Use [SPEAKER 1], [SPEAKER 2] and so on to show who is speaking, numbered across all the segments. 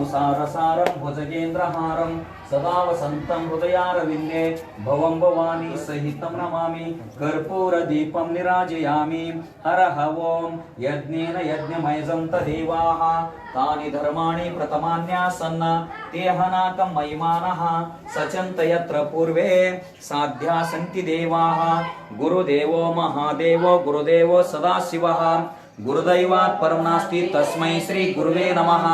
[SPEAKER 1] भानुसारसारं भुजगेन्द्रहारं सदा वसन्तं हृदयारविन्दे भवं भवानी सहितं नमामि कर्पूरदीपं निराजयामि हरः ओं यज्ञेन यज्ञमयजं तदेवाः तानि धर्माणि प्रथमान्यासन्न तेहनाकं महिमानः सचन्त यत्र पूर्वे साध्या सन्ति देवाः गुरुदेवो महादेवो गुरुदेवो सदाशिवः गुरुदैवात् परं नास्ति तस्मै श्री गुरुवे नमः।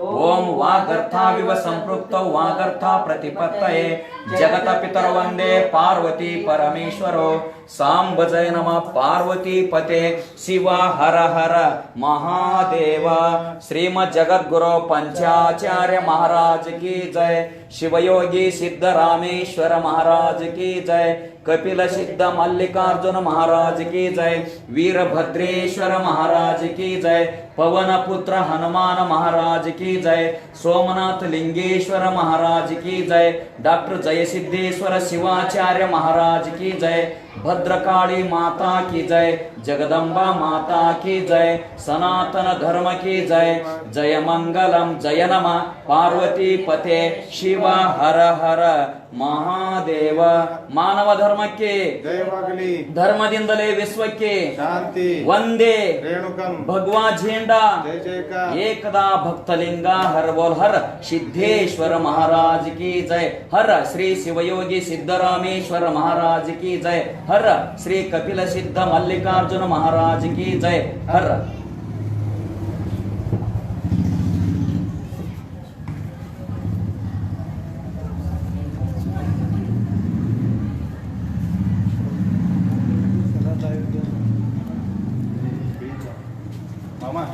[SPEAKER 1] ओम वागर्थाविव संपृक्तौ वागर्था प्रतिपत्तये जगतपितरौ वन्दे पार्वती परमेश्वरो सांब जय नमः पार्वती पते शिवा हर हर महादेव। श्रीमद् जगद्गुरु पंचाचार्य महाराज की जय। शिवयोगी सिद्ध रामेश्वर महाराज की जय। कपिल सिद्ध मल्लिकार्जुन महाराज की जय। वीरभद्रेश्वर महाराज की जय। पवन पुत्र हनुमान महाराज की जय। सोमनाथ लिंगेश्वर महाराज की जय। डॉक्टर जयसिद्धेश्वर शिवाचार्य महाराज की जय। भद्रकाली माता की जय। जगदम्बा माता की जय। सनातन धर्म की जय। जय मंगलम जय नमः पार्वती पते शिवा हर हर महादेव। मानव धर्मಕ್ಕೆ
[SPEAKER 2] ಜಯವಾಗಲಿ,
[SPEAKER 1] ಧರ್ಮದಿಂದಲೇ ವಿಶ್ವಕ್ಕೆ
[SPEAKER 2] ಶಾಂತಿ,
[SPEAKER 1] ವಂದೇ
[SPEAKER 2] ರೇಣುಕಂ
[SPEAKER 1] भगवा झेंडा
[SPEAKER 2] जय जयकार।
[SPEAKER 1] एकदा भक्तलिंगा हर बोल हर सिद्धेश्वर महाराज की जय। हर श्री शिवयोगी सिद्धरामेश्वर महाराज की जय। हर श्री कपिल सिद्ध मल्लिकार्जुन महाराज की जय। हर
[SPEAKER 2] मामा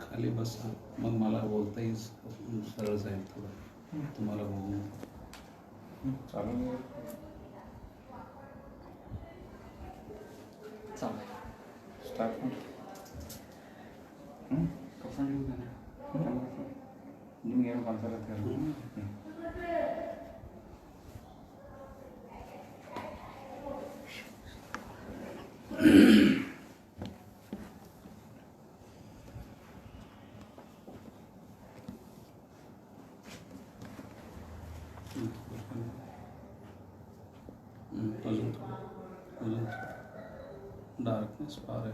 [SPEAKER 3] खाली बस मग मला बोलताही सरळ जाईल थोडं तुम्हाला बघून
[SPEAKER 2] चालू स्टार्ट ನಿಮ್ಗೆ ಏನು ಕಾನ್ಸರ್ಟ್
[SPEAKER 3] अजून डार्कनेस फार आहे.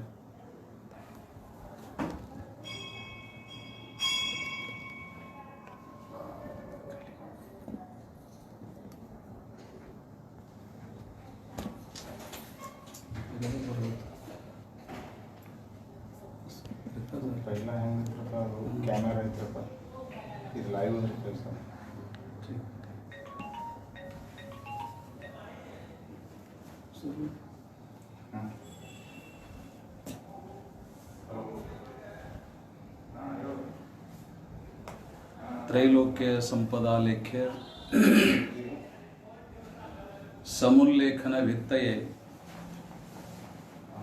[SPEAKER 2] पहिला ಹ್ಯಾಂಗ್ ಕ್ಯಾಮೆರಾ ಇತ್ತಪ್ಪ, ಇದು ಲೈವ್ ಅಂದ್ರೆ ಕೆಲಸ.
[SPEAKER 3] त्रैलोक्य संपदा लेख्य समुल्लेखन वित्तये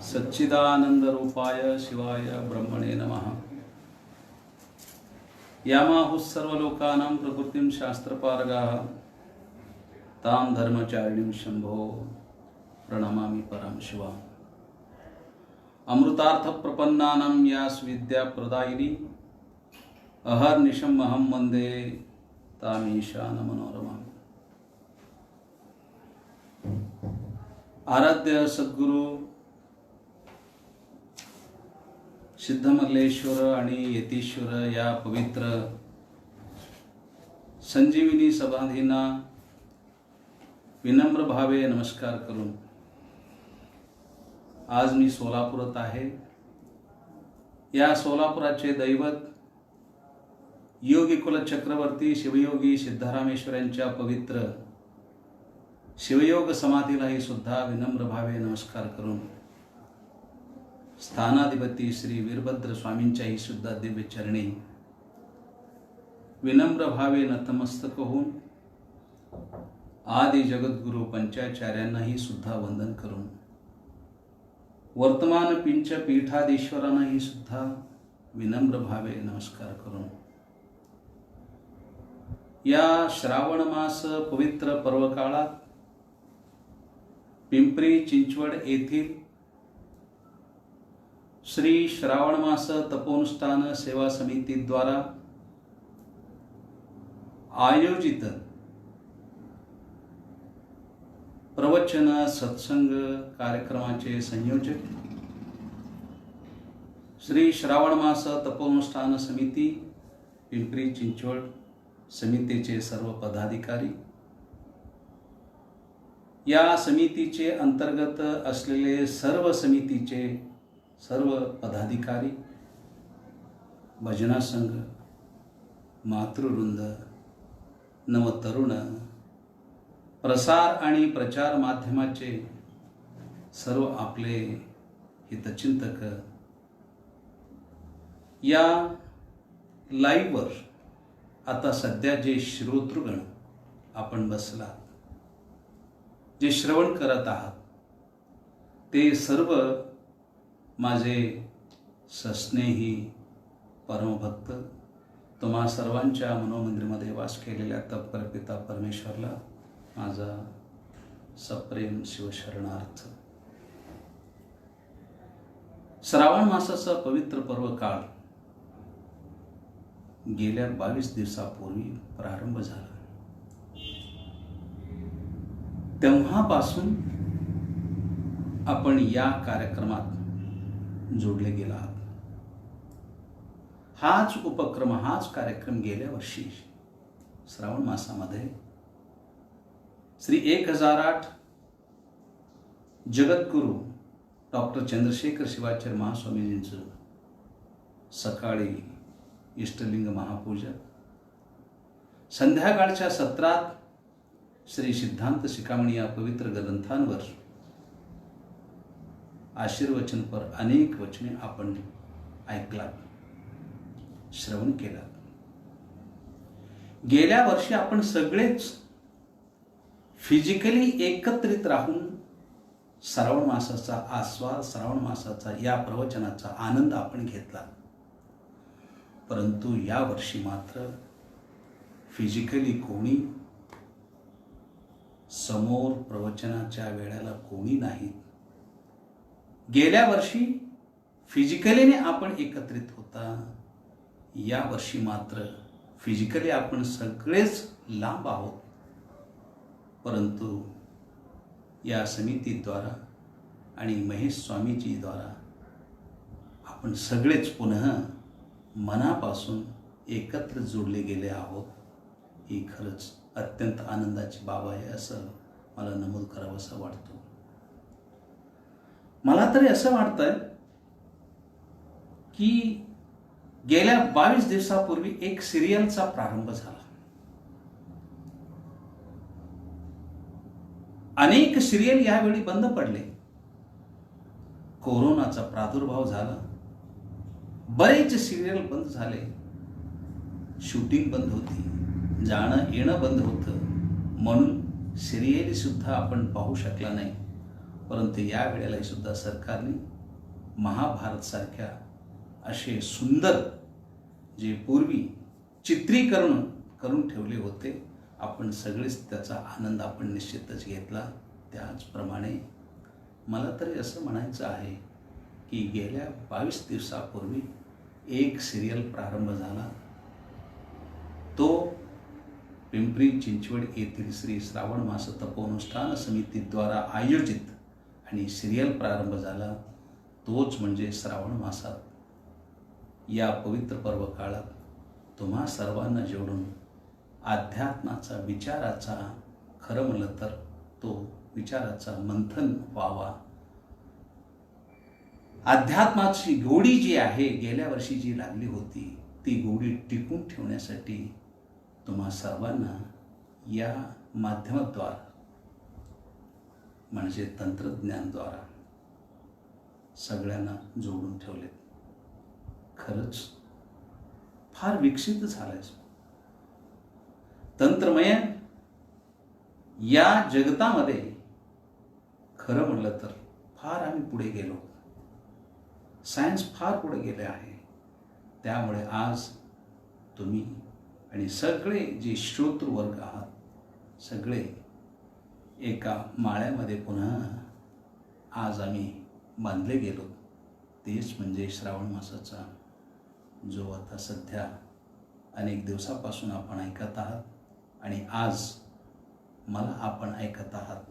[SPEAKER 3] सच्चिदानंद रूपाय शिवाय ब्रह्मणे नमः. यामाहुः सर्वलोकानां प्रकृतिं शास्त्रपारगाः तां धर्मचारिणीं शंभो प्रणमामि परम शिवा. अमृतार्थ प्रपन्नानां यास विद्या प्रदायिनी अहर्निशम् अहं वन्दे तामीशान मनोरमा. आराध्य सद्गुरू सिद्धमल्लेश्वर आणि यतीश्वर या पवित्र संजीवनी समाधींना विनम्र भावे नमस्कार करून आज मी सोलापुरात आहे. या सोलापुराचे दैवत योगी कुल चक्रवर्ती शिवयोगी सिद्धरामेश्वरांच्या पवित्र शिवयोग समाधीलाही सुद्धा विनम्र भावे नमस्कार करून स्थानाधिपती श्री वीरभद्र स्वामींच्याही सुद्धा दिव्य चरणी विनम्र भावे नतमस्तक होऊन आदि जगद्गुरु पंचाचार्यांनाही सुद्धा वंदन करून वर्तमान पिंच पीठाधीश्वरांनाही सुद्धा विनम्र भावे नमस्कार करून या श्रावण मास पवित्र पर्व काळात पिंपरी चिंचवड येथील श्री श्रावण मास तपोनुष्ठान सेवा समितीद्वारा आयोजित प्रवचन सत्संग कार्यक्रमाचे संयोजक श्री श्रावण मास तपोनुष्ठान समिती पिंपरी चिंचवड समितीचे सर्व पदाधिकारी, या समितीचे अंतर्गत असलेले सर्व समितीचे सर्व पदाधिकारी, भजना संघ, मातृवृंद, नवतरुण, प्रसार आणि प्रचार माध्यमाचे सर्व आपले हितचिंतक, या लाईव्हवर आता सध्या जे श्रोतृगण आपण बसलात, जे श्रवण करत आहात, ते सर्व माझे सस्नेही परमभक्त, तुम्हा सर्वांच्या मनोमंदिरमध्ये वास केलेल्या तत्पर पिता परमेश्वरला माझा सप्रेम शिवशरणार्थ. श्रावण मासाचा पवित्र पर्व काळ गेल्या 22 दिवसापूर्वी प्रारंभ झाला. तेव्हापासून आपण या कार्यक्रमात जोडले गेलात. हाच उपक्रम, हाच कार्यक्रम गेल्या वर्षी श्रावण मासामध्ये श्री 1008 जगद्गुरु डॉक्टर चंद्रशेखर शिवाचार्य महास्वामीजींचं सकाळी इष्टलिंग महापूजा, संध्याकाळच्या सत्रात श्री सिद्धांत शिखामणी या पवित्र ग्रंथांवर आशीर्वचनपर अनेक वचने आपण ऐकलात, श्रवण केलात. गेल्या वर्षी आपण सगळेच फिजिकली एकत्रित राहून श्रावण मासाचा आस्वाद, श्रावण मासाचा या प्रवचनाचा आनंद आपण घेतला. परंतु या वर्षी मात्र फिजिकली कोणी समोर प्रवचनाच्या वेळेला कोणी नाही. गेल्या वर्षी फिजिकलीने आपण एकत्रित होता, या वर्षी मात्र फिजिकली आपण सगळेच लांब आहोत. परंतु या समितीद्वारा आणि महेश स्वामीजीद्वारा आपण सगळेच पुन्हा मनापासून एकत्र जोडले गेले आहोत. ही खरंच अत्यंत आनंदाची बाब आहे असं मला नमूद करावंसं वाटतं. मला तरी असं वाटतंय की गेल्या 22 दिवसापूर्वी एक सिरियलचा प्रारंभ झाला. अनेक सिरियल यावेळी बंद पडले. कोरोनाचा प्रादुर्भाव झाला, बरेच सिरियल बंद झाले, शूटिंग बंद होती, जाणं येणं बंद होतं, म्हणून सिरियली सुद्धा आपण पाहू शकला नाही. परंतु या वेळेला सुद्धा सरकारने महाभारत सारख्या असे सुंदर जे पूर्वी चित्रीकरण करून ठेवले होते, आपण सगळेच त्याचा आनंद आपण निश्चितच घेतला. त्याचप्रमाणे मला तरी असं म्हणायचं आहे की गेल्या 22 दिवसापूर्वी एक सिरियल प्रारंभ झाला. तो पिंपरी चिंचवड येथील श्री श्रावण मास तपोनुष्ठान समितीद्वारा आयोजित आणि सिरियल प्रारंभ झाला तोच म्हणजे श्रावण मासात या पवित्र पर्व काळात तुम्हा सर्वांना जोडून अध्यात्माचा विचाराचा खरं म्हणलं तर तो विचाराचा मंथन व्हावा. अध्यात्माची गोडी जी आहे गेल्या वर्षी जी लागली होती ती गोडी टिकून ठेवण्यासाठी तुम्हा सर्वांना या माध्यमाद्वारा म्हणजे तंत्रज्ञानाद्वारा सगळ्यांना जोडून ठेवले. खरंच फार विकसित झालंय तंत्रमय या जगतामध्ये. खरं म्हणलं तर फार आम्ही पुढे गेलो. सायन्स फार पुढे गेले आहे. त्यामुळे आज तुम्ही आणि सगळे जे श्रोतृवर्ग आहात सगळे एका माळ्यामध्ये पुन्हा आज आम्ही बांधले गेलो. तेच म्हणजे श्रावण मासाचा जो आता सध्या अनेक दिवसापासून आपण ऐकत आहात आणि आज मला आपण ऐकत आहात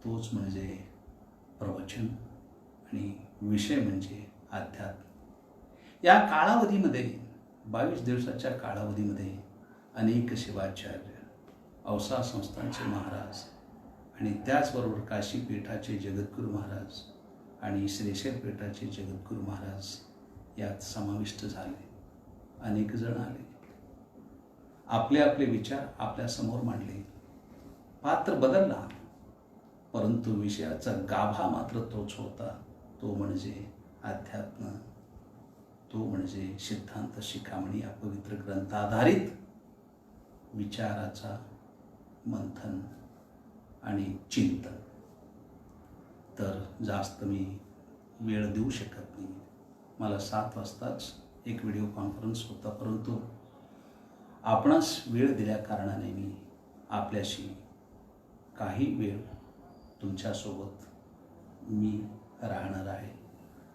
[SPEAKER 3] तोच म्हणजे प्रवचन आणि विषय म्हणजे अध्यात्म. या कालावधीमध्ये 22 दिवसाच्या कालावधीमध्ये अनेक शिवाचार्य, औसा संस्थांचे महाराज आणि त्याचबरोबर काशी पीठाचे जगद्गुरू महाराज आणि श्रीशैल पीठाचे जगद्गुरू महाराज यात समाविष्ट झाले. अनेक जण आले, आपले आपले विचार आपल्या समोर मांडले. पात्र बदलला परंतु विषयाचा गाभा मात्र तोच होता. तो म्हणजे अध्यात्म, तो म्हणजे सिद्धांत शिखामणी या पवित्र ग्रंथाधारित विचाराचा मंथन आणि चिंतन. तर जास्त मी वेळ देऊ शकत नाही. मला 7 वाजताच एक व्हिडिओ कॉन्फरन्स होता परंतु आपणास वेळ दिल्या कारणाने मी आपल्याशी काही वेळ तुमच्यासोबत मी राहणार आहे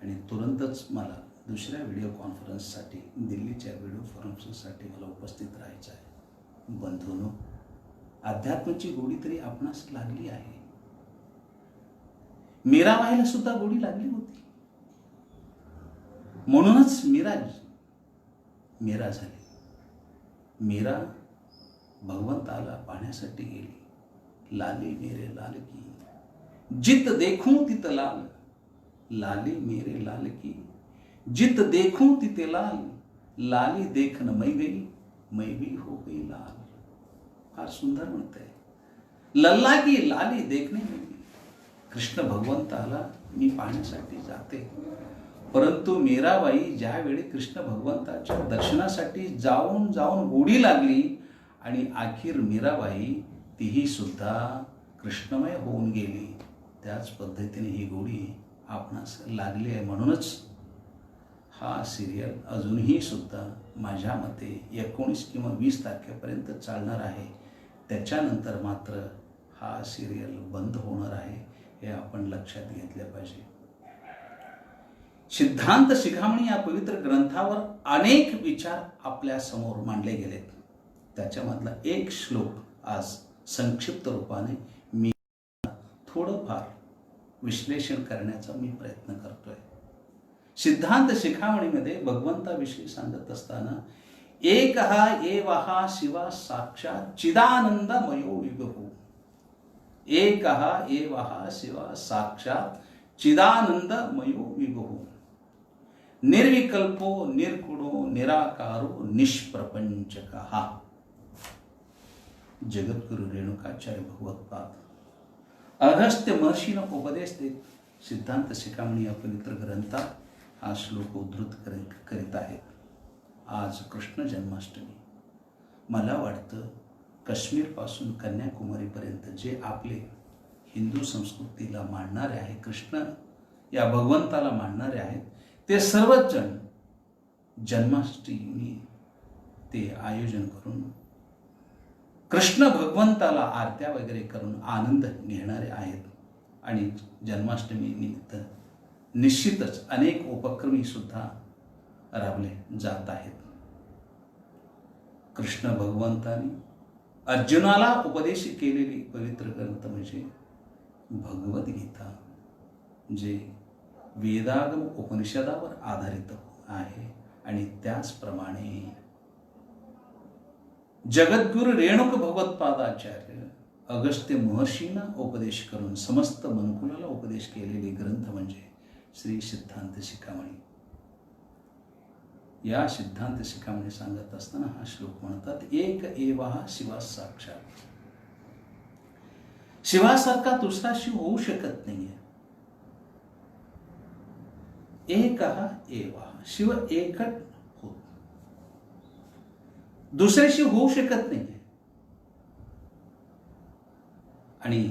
[SPEAKER 3] आणि तुरंतच मला दुसऱ्या व्हिडिओ कॉन्फरन्ससाठी दिल्लीच्या व्हिडिओ कॉन्फरन्ससाठी मला उपस्थित राहायचं आहे. बंधूंनो, अध्यात्माची गोडी तरी आपणास लागली आहे. मीराबाईला सुद्धा गोडी लागली होती. म्हणूनच मीरा झाली. मीरा भगवंताला पाहण्यासाठी गेली. लाली मेरे लाल की जित देखूं तित लाल, लाली मेरे लाल की जित देखूं तिते लाल, लाली देखन मैं भी हो गई लाल. फार सुंदर म्हणते. लल्ला की लाली देखने में कृष्ण भगवंताला मी पाहण्यासाठी जाते. परंतु मीराबाई ज्यावेळी कृष्ण भगवंताच्या दर्शनासाठी जाऊन गोडी लागली आणि अखेर मीराबाई तीही सुद्धा कृष्णमय होऊन गेली. त्याच पद्धतीने ही गोडी आपणास लागली आहे. म्हणूनच हा सिरियल अजूनही सुद्धा माझ्या मते 19 किंवा 20 तारखेपर्यंत चालणार आहे. त्याच्यानंतर मात्र हा सिरियल बंद होणार आहे. हे आपण लक्षात घेतले पाहिजे. सिद्धांत शिखामणी या पवित्र ग्रंथावर अनेक विचार आपल्या समोर मांडले गेलेत. त्याच्यामधला एक श्लोक आज संक्षिप्त रूपाने मी थोडंफार विश्लेषण करण्याचा मी प्रयत्न करतोय. सिद्धांत शिखामणीमध्ये भगवंताविषयी सांगत असताना एकहा एवहा शिवा साक्षात चिदानंदमयो विभू. एकहा एवहा शिवा साक्षात चिदानंदमयो विभू. निर्विकल्पो निर्गुणो निराकारो निष्प्रपंचकः. जगद्गुरु रेणुकाचार्य भगवत्पाद अगस्त्य महर्षीनं उपदेश देत सिद्धांत शिखामणी या पवित्र ग्रंथात हा श्लोक उद्धृत करीत आहेत. आज कृष्ण जन्माष्टमी. मला वाटतं काश्मीरपासून कन्याकुमारीपर्यंत जे आपले हिंदू संस्कृतीला मानणारे आहे, कृष्ण या भगवंताला मानणारे आहेत, ते सर्वच जण जन्माष्टमी ते आयोजन करून कृष्ण भगवंताला आरत्या वगैरे करून आनंद घेणारे आहेत. आणि जन्माष्टमी निमित्त निश्चितच अनेक उपक्रमी सुद्धा राबले जात आहेत. कृष्ण भगवंताने अर्जुनाला उपदेश केलेली पवित्र ग्रंथ म्हणजे भगवद्गीता. जे वेदागम उपनिषदावर आधारित आहे. आणि त्याचप्रमाणे जगद्गुरु रेणुक भगवत्पादाचार्य अगस्त्य महर्षींना उपदेश करून समस्त मनुकुलाला उपदेश केलेले ग्रंथ म्हणजे श्री सिद्धांत शिखामणी. या सिद्धांत शिखामणी सांगत असताना हा श्लोक म्हणतात, एक एवा शिवा साक्षात. शिवासारखा दुसरा शिव होऊ शकत नाहीये. एक एवा, शिव एकच होत, दुसरे शिव होऊ शकत नाहीये. आणि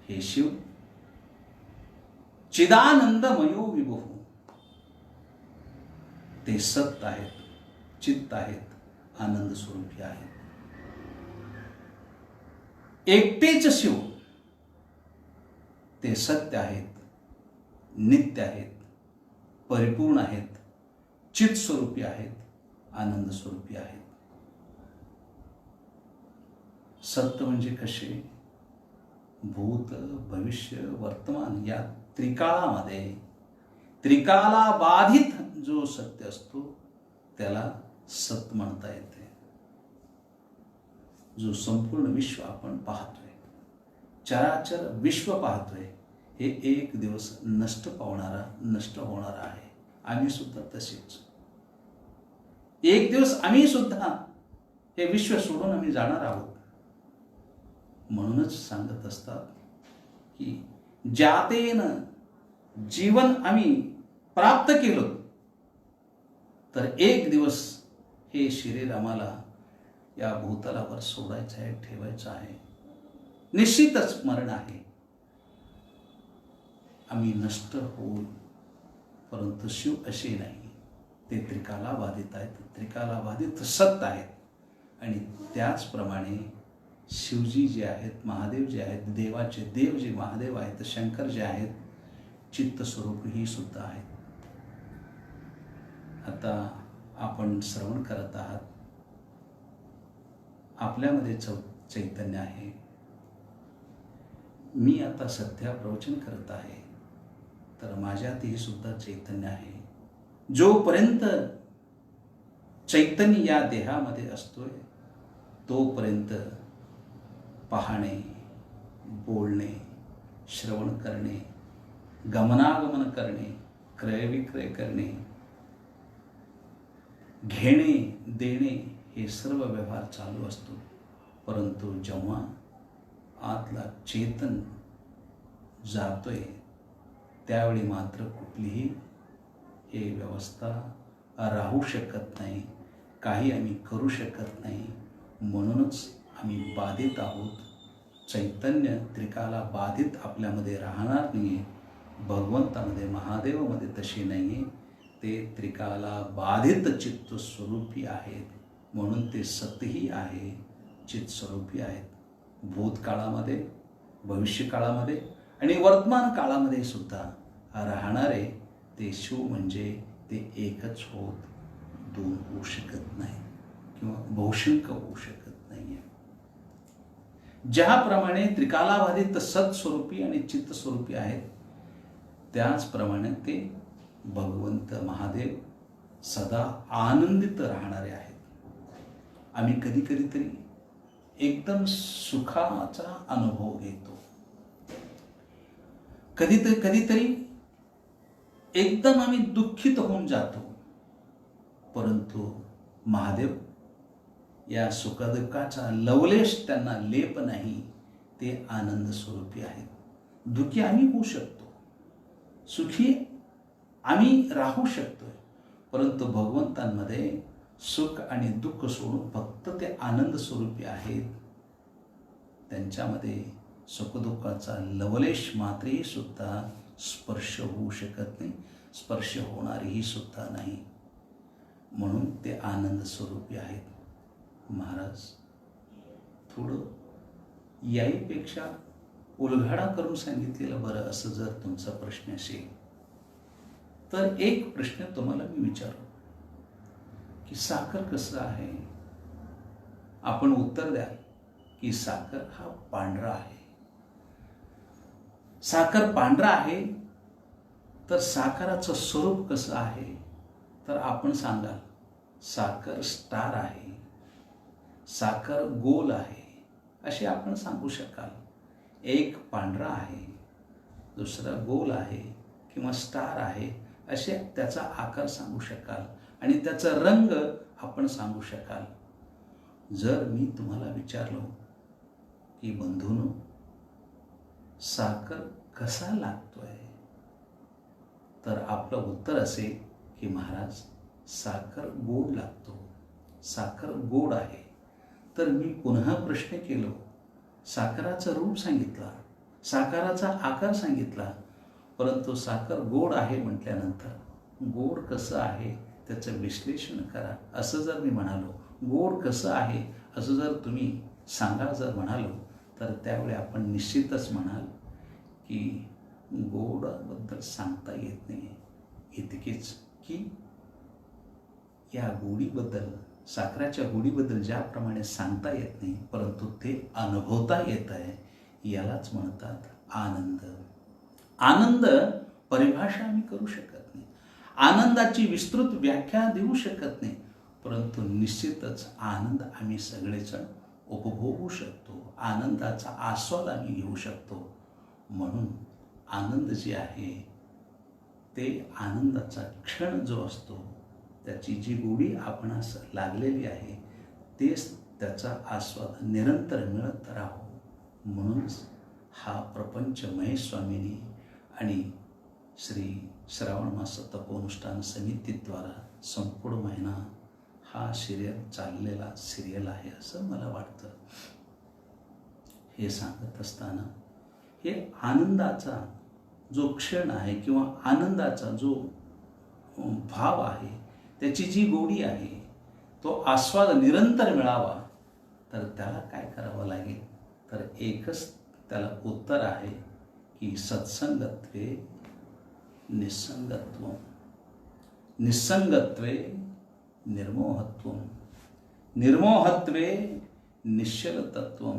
[SPEAKER 3] हे शिव चिदानंदमयो विभू, ते सत आहेत, चित्त आहेत, आनंद स्वरूपी आहेत. एकटेच शिव ते सत्य आहेत, नित्य आहेत, परिपूर्ण आहेत, चित स्वरूपी आहेत, आनंद स्वरूपी आहेत. सत्य म्हणजे कसे? भूत, भविष्य, वर्तमान या त्रिकाळामध्ये त्रिकाला बाधित जो सत्य असतो त्याला सत म्हणता येते. जो संपूर्ण विश्व आपण पाहतोय, चराचर विश्व पाहतोय, हे एक दिवस नष्ट होणार आहे. आम्ही सुद्धा तसेच एक दिवस आम्ही सुद्धा हे विश्व सोडून आम्ही जाणार आहोत. म्हणूनच सांगत असतात की ज्यातेन जीवन आम्ही प्राप्त केलं तर एक दिवस हे शरीर आम्हाला या भूतलावर सोडायचं आहे, ठेवायचं आहे. निश्चितच मरण आहे, आम्ही नष्ट होऊ. परंतु शिव असे नाही, ते त्रिकाला बाधित आहेत, त्रिकाला बाधित सत्य आहेत. आणि त्याचप्रमाणे शिवजी जे आहेत, महादेव जे आहेत, देवाचे देव जे महादेव आहेत, शंकर जे आहेत, चित्त स्वरूप ही सुद्धा आहेत. आता आपण श्रवण करत आहात, आपल्यामध्ये चैतन्य आहे. मी आता सध्या प्रवचन करत आहे, तर माझ्यातही सुद्धा चैतन्य आहे. जोपर्यंत चैतन्य या देहामध्ये असतोय तोपर्यंत पाहणे, बोलणे, श्रवण करणे, गमनागमन करणे, क्रयविक्रय करणे, घेणे, देणे हे सर्व व्यवहार चालू असतो. परंतु जेव्हा आतला चेतन जातोय त्यावेळी मात्र कुठलीही हे व्यवस्था राहू शकत नाही, काही आम्ही करू शकत नाही. म्हणूनच आम्ही बाधित आहोत. चैतन्य त्रिकाला बाधित आपल्यामध्ये राहणार नाही. भगवंतामध्ये, महादेवामध्ये तसे नाही. ते त्रिकाला बाधित चित्त स्वरूपी आहेत. म्हणून ते सतही आहे, चित्त स्वरूपी आहेत. भूतकाळामध्ये, भविष्यकाळामध्ये आणि वर्तमान काळामध्ये सुद्धा राहणारे ते शिव म्हणजे ते एकच होत, दोन होऊ शकत नाही किंवा बहुशंख होऊ शकत नाही. ज्याप्रमाणे त्रिकालाबाधित सत्स्वरूपी आणि चित्त स्वरूपी आहेत, त्याचप्रमाणे ते भगवंत महादेव सदा आनंदित राहणारे आहेत. आम्ही कधी तरी एकदम सुखाचा अनुभव घेतो, कधीतरी एकदम आम्ही दुःखित होऊन जातो. परंतु महादेव या सुखदुःखाचा लवलेश त्यांना लेप नाही. ते आनंद स्वरूपी आहेत. दुःखी आम्ही होऊ शकतो, सुखी आम्ही राहू शकतो. परंतु भगवंतांमध्ये सुख आणि दुःख सोडून फक्त ते आनंद स्वरूपी आहेत. त्यांच्यामध्ये सुखदुःखाचा लवलेश मात्रही सुद्धा स्पर्श होऊ शकत नाही, स्पर्श होणारीही सुद्धा नाही. म्हणून ते आनंद स्वरूपी आहेत. महाराज, थोडं याहीपेक्षा उलघाडा करून सांगितलेलं बरं, असं जर तुमचा प्रश्न असेल तर एक प्रश्न तुम्हाला मी विचारू की साखर कसं आहे? आपण उत्तर द्याल की साखर हा पांढरा आहे. साखर पांढरा आहे तर साकाराचं स्वरूप कसं आहे तर आपण सांगाल साकर स्टार आहे, साकर गोल आहे असे आपण सांगू शकाल. एक पांढरा आहे, दुसरा गोल आहे किंवा स्टार आहे असे त्याचा आकार सांगू शकाल आणि त्याचा रंग आपण सांगू शकाल. जर मी तुम्हाला विचारलो की बंधूंनो साखर कसा लागतोय तर आपलं उत्तर असेल की महाराज साखर गोड लागतो, साखर गोड आहे. तर मी पुन्हा प्रश्न केलो, साखराचं रूप सांगितला, साखराचा आकार सांगितला, परंतु साखर गोड आहे म्हटल्यानंतर गोड कसं आहे त्याचं विश्लेषण करा असं जर मी म्हणालो, गोड कसं आहे असं जर तुम्ही सांगा जर म्हणालो तर त्यावेळी आपण निश्चितच म्हणाल की गोडाबद्दल सांगता येत नाही. इतकेच की या गोडीबद्दल, साखराच्या गोडीबद्दल ज्याप्रमाणे सांगता येत नाही परंतु ते अनुभवता येत आहे यालाच म्हणतात आनंद. आनंद परिभाषा आम्ही करू शकत नाही, आनंदाची विस्तृत व्याख्या देऊ शकत नाही, परंतु निश्चितच आनंद आम्ही सगळेजण उपभोगू शकतो, आनंदाचा आस्वाद आम्ही घेऊ शकतो. म्हणून आनंद जे आहे ते आनंदाचा क्षण जो असतो त्याची जी गोडी आपणास लागलेली आहे तेच त्याचा आस्वाद निरंतर मिळत राहो. म्हणूनच हा प्रपंच महेश स्वामींनी आणि श्री श्रावण मास तपोनुष्ठान समितीद्वारा संपूर्ण महिना हा सिरियल चाललेला सिरियल आहे असं मला वाटतं. हे सांगत असताना हे आनंदाचा जो क्षण आहे किंवा आनंदाचा जो भाव आहे त्याची जी गोडी आहे तो आस्वाद निरंतर मिळावा तर त्याला काय करावं लागेल तर एकच त्याला उत्तर आहे की सत्संगत्वे निस्संगत्व, निस्संगत्वे निर्मोहत्व, निर्मोहत्वे निश्चलतत्व,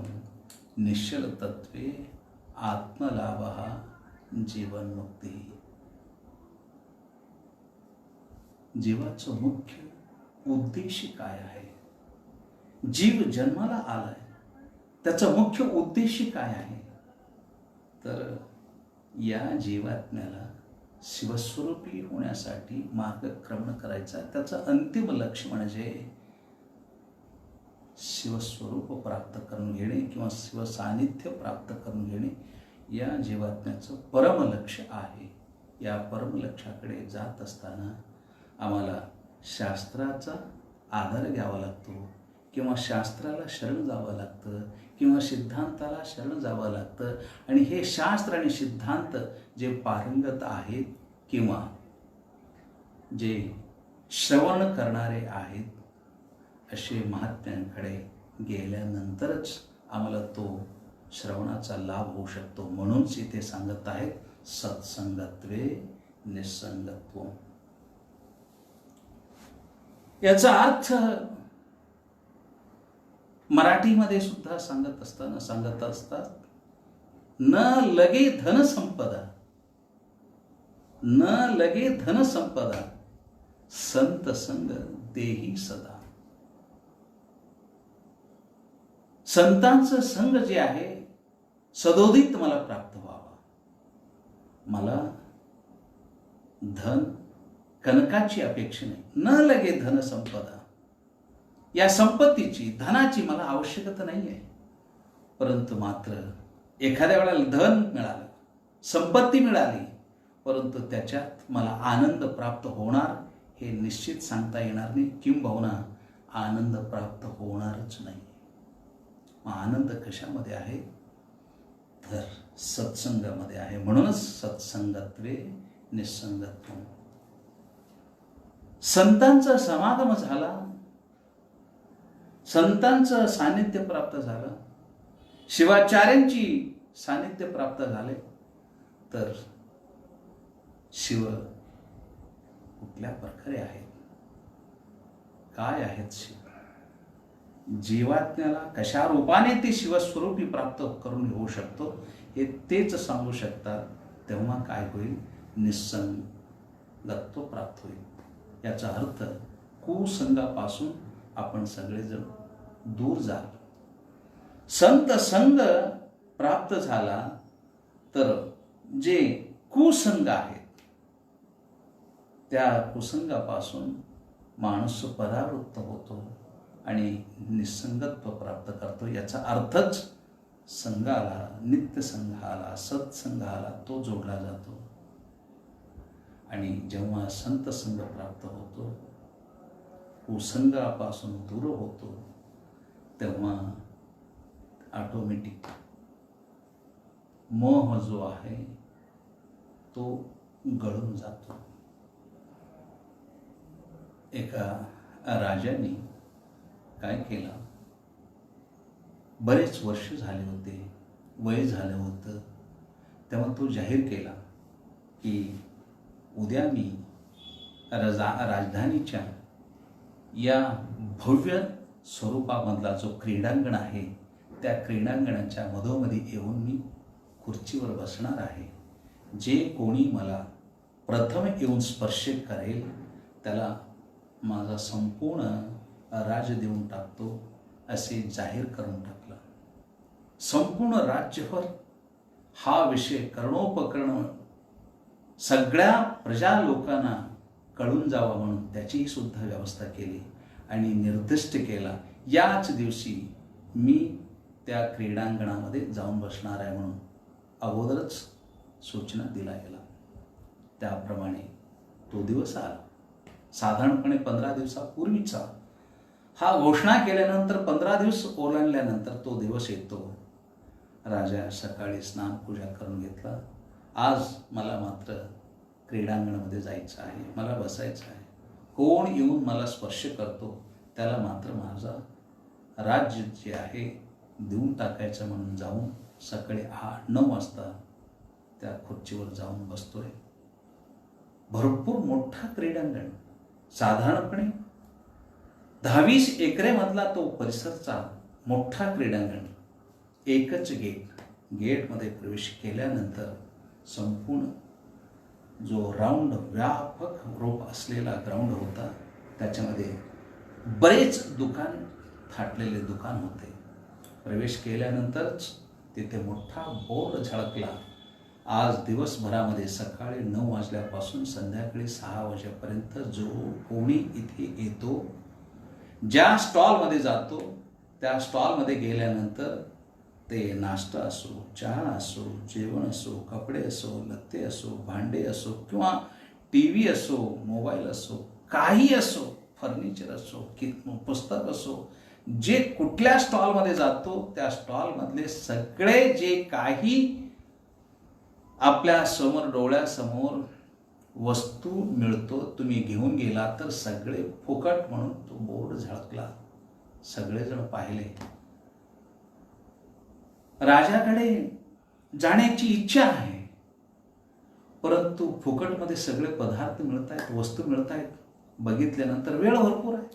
[SPEAKER 3] निश्चलतत्वे आत्मलाभः जीवन्मुक्ती. जीवाचं मुख्य उद्देश काय आहे? जीव जन्माला आलाय त्याचा मुख्य उद्देश काय आहे तर या जीवात्म्याला शिवस्वरूपी होण्यासाठी मार्गक्रमण करायचा. त्याचं अंतिम लक्ष्य म्हणजे शिवस्वरूप प्राप्त करून घेणे किंवा शिवसान्निध्य प्राप्त करून घेणे या जीवात्म्याचं परमलक्ष्य आहे. या परमलक्ष्याकडे जात असताना आम्हाला शास्त्राचा आधार घ्यावा लागतो किंवा शास्त्राला शरण जावं लागतं किंवा सिद्धांताला शरण जावं लागतं. आणि हे शास्त्र आणि सिद्धांत जे पारंगत आहेत किंवा जे श्रवण करणारे आहेत असे महात्म्यांकडे गेल्यानंतरच आम्हाला तो श्रवणाचा लाभ होऊ शकतो. म्हणूनच इथे सांगत आहेत सत्संगत्वे निस्संगत्व. याचा अर्थ मराठीमध्ये सुद्धा सांगत असतात न लगे धन संपदा, न लगे धन संपदा संत संग देही सदा. संतांचं संग जे आहे सदोदित मला प्राप्त व्हावा. मला धन कनकाची अपेक्षा नाही, न लगे धन संपदा. या संपत्तीची धनाची मला आवश्यकता नाही आहे, परंतु मात्र एखाद्या वेळेला धन मिळालं, संपत्ती मिळाली, परंतु त्याच्यात मला आनंद प्राप्त होणार हे निश्चित सांगता येणार नाही, किंबहुना आनंद प्राप्त होणारच नाही. मग आनंद कशामध्ये आहे तर सत्संगामध्ये आहे. म्हणूनच सत्संगत्वे निस्संगत्व. संतांचा समागम झाला, संतांचं सानिध्य प्राप्त झालं, शिवाचार्यांची सानिध्य प्राप्त झाले तर शिव कुठल्या प्रकारे आहेत, काय आहेत शिव, जीवात्म्याला कशा रूपाने ते शिवस्वरूपी प्राप्त करून घेऊ शकतो हे तेच सांगू शकतात. तेव्हा काय होईल निस्संगत्व प्राप्त होईल. याचा अर्थ कुसंगापासून आपण सगळेजण दूर जाल. संत संग प्राप्त झाला तर जे कुसंग आहेत त्या कुसंगापासून माणूस परावृत्त होतो आणि निसंगत्व प्राप्त करतो. याचा अर्थच संघाला, नित्य संघाला, सत्संघाला तो जोडला जातो. आणि जेव्हा संत संघ प्राप्त होतो, कुसंगापासून दूर होतो, तेव्हा ऑटोमॅटिक मोह जो आहे तो गळून जातो. एका राजाने काय केलं, बरेच वर्ष झाले होते, वय झालं होतं, तेव्हा तो जाहीर केला की उद्या मी राजधानीच्या या भव्य स्वरूपामधला जो क्रीडांगण आहे त्या क्रीडांगणाच्या मधोमधी येऊन मी खुर्चीवर बसणार आहे. जे कोणी मला प्रथम येऊन स्पर्श करेल त्याला माझा संपूर्ण राज देऊन टाकतो असे जाहीर करून टाकलं. संपूर्ण राज्यभर हा विषय कर्णोपकर्ण सगळ्या प्रजा लोकांना कळून जावा म्हणून त्याचीही सुद्धा व्यवस्था केली आणि निर्दिष्ट केला, याच दिवशी मी त्या क्रीडांगणामध्ये जाऊन बसणार आहे म्हणून अगोदरच सूचना दिला गेला. त्याप्रमाणे तो दिवस आला. साधारणपणे 15 दिवसापूर्वीचा हा घोषणा केल्यानंतर 15 दिवस ओलांडल्यानंतर तो दिवस येतो. राजा सकाळी स्नान पूजा करून घेतला. आज मला मात्र क्रीडांगणामध्ये जायचं आहे, मला बसायचं आहे. कोण येऊन मला स्पर्श करतो त्याला मात्र माझा राज्य जे आहे देऊन टाकायचं म्हणून जाऊन सकाळी 8-9 वाजता त्या खुर्चीवर जाऊन बसतोय. भरपूर मोठा क्रीडांगण, साधारणपणे 10-20 एकरेमधला तो परिसरचा मोठा क्रीडांगण. एकच गेटमध्ये प्रवेश केल्यानंतर संपूर्ण जो राऊंड व्यापक रूप असलेला ग्राउंड होता, त्याच्यामध्ये बरेच दुकान थाटलेले दुकान होते. प्रवेश केल्यानंतरच तिथे मोठा बोर्ड झळकला. आज दिवसभरामध्ये सकाळी 9 वाजल्यापासून संध्याकाळी 6 वाजेपर्यंत जो कोणी इथे येतो, ज्या स्टॉलमध्ये जातो त्या स्टॉलमध्ये गेल्यानंतर ते नाश्ता असो, चहा असो, जेवण असो, कपडे असो, लत्ते असो, भांडे असो किंवा TV असो, मोबाईल असो, काही असो, फर्निचर असो, पुस्तक असो, जे कुठल्या स्टॉलमध्ये जातो त्या स्टॉलमधले सगळे जे काही आपल्या समोर डोळ्यासमोर वस्तू मिळतो तुम्ही घेऊन गेला तर सगळे फुकट म्हणून तो बोर्ड झळकला. सगळेजण पाहिले. राजाकडे जाण्याची इच्छा आहे, परंतु फुकटमध्ये सगळे पदार्थ मिळत आहेत, वस्तू मिळत आहेत. बघितल्यानंतर वेळ भरपूर आहे.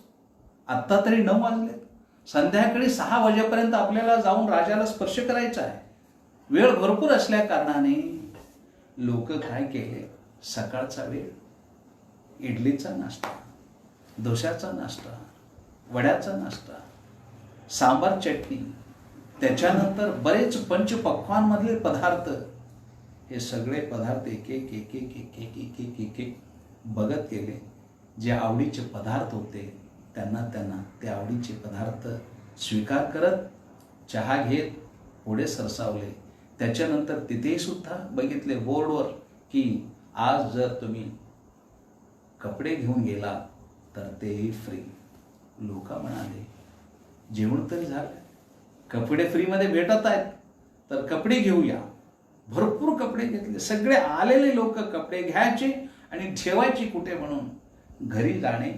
[SPEAKER 3] आत्ता तरी 9 वाजले, संध्याकाळी 6 वाजेपर्यंत आपल्याला जाऊन राजाला स्पर्श करायचा आहे. वेळ भरपूर असल्या कारणाने लोक काय केले, सकाळचा वेळ, इडलीचा नाश्ता, डोश्याचा नाश्ता, वड्याचा नाश्ता, सांबार चटणी, त्याच्यानंतर बरेच पंचपक्वान्नमधले पदार्थ, हे सगळे पदार्थ एक एक बघत गेले. जे आवडीचे पदार्थ होते त्यांना ते आवडीचे पदार्थ स्वीकार करत चहा घेत पुढे सरसावले. त्याच्यानंतर तिथेही सुद्धा बघितले बोर्डवर की आज जर तुम्ही कपडे घेऊन गेला तर तेही फ्री. लोक म्हणाले जेवण तरी झालं, कपडे फ्रीमध्ये भेटत आहेत तर कपडे घेऊया. भरपूर कपडे घेतले. सगळे आलेले लोक कपडे घ्यायचे आणि ठेवायचे कुठे म्हणून घरी जाणे,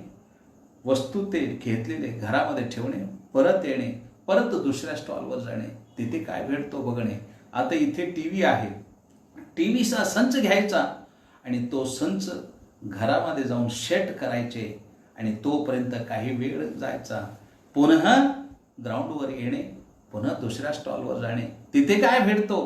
[SPEAKER 3] वस्तू ते घेतलेले घरामध्ये ठेवणे, परत येणे, परत दुसऱ्या स्टॉलवर जाणे, तिथे काय भेटतो बघणे. आता इथे TV आहे, TVचा संच घ्यायचा आणि तो संच घरामध्ये जाऊन सेट करायचे आणि तोपर्यंत काही वेळ जायचा. पुन्हा ग्राउंडवर येणे, पुन्हा दुसऱ्या स्टॉलवर जाणे. तिथे काय भेटतो